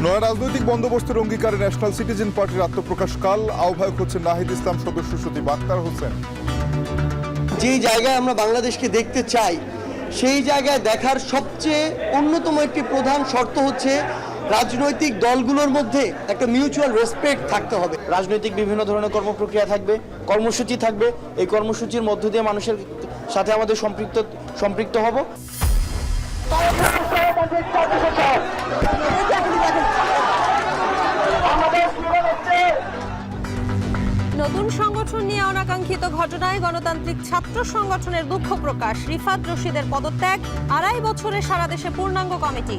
নয়া রাজনৈতিক বন্দোবস্তের অঙ্গীকারে ন্যাশনাল সিটিজেন পার্টির আত্মপ্রকাশকাল। আহ্বায়ক হচ্ছেন নাহিদ ইসলাম, সদস্য সচিব আক্তার হোসেন। যেই জায়গায় আমরা বাংলাদেশকে দেখতে চাই সেই জায়গায় দেখার সবচেয়ে অন্যতম একটি প্রধান শর্ত হচ্ছে রাজনৈতিক দলগুলোর মধ্যে একটা মিউচুয়াল রেসপেক্ট থাকতে হবে। রাজনৈতিক বিভিন্ন ধরনের কর্মপ্রক্রিয়া থাকবে, কর্মসূচি থাকবে। এই কর্মসূচির মধ্য দিয়ে মানুষের সাথে আমাদের সম্পৃক্ত হব। নতুন সংগঠন নিয়ে অনাকাঙ্ক্ষিত ঘটনায় গণতান্ত্রিক ছাত্র সংগঠনের দুঃখ প্রকাশ। রিফাত রশিদের পদত্যাগ, 2.5 বছরে সারা দেশে পূর্ণাঙ্গ কমিটি।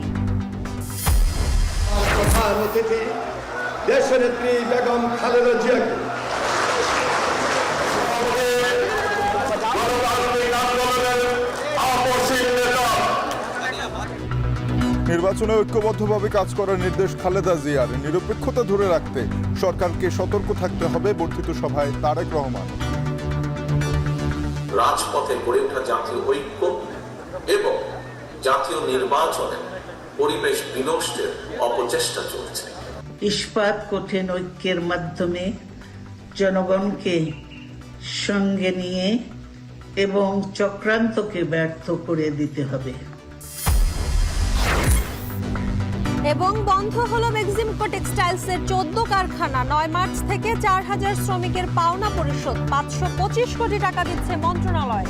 দেশনেত্রী বেগম খালেদা জিয়াকে নির্বাচনে ঐক্যবদ্ধভাবে কাজ করার নির্দেশ খালেদা জিয়ার। নিরপেক্ষতা ধরে রাখতে সরকারকে সতর্ক থাকতে হবে। বর্ধিত সভায় তারেক রহমান। রাজপথে গড়ে ওঠা জাতীয় ঐক্য এবং জাতীয় নির্বাচনে পরিবেশ বিনষ্টের অপচেষ্টা চলছে। ইস্পাত কঠিন ঐক্যের মাধ্যমে জনগণকে সঙ্গে নিয়ে এবং চক্রান্তকে ব্যর্থ করে দিতে হবে। এবং বন্ধ হলো বেক্সিমকো টেক্সটাইলসের 14 কারখানা। 9 মার্চ থেকে 4000 শ্রমিকের পাওনা পরিশোধ। 525 কোটি টাকা দিচ্ছে মন্ত্রণালয়।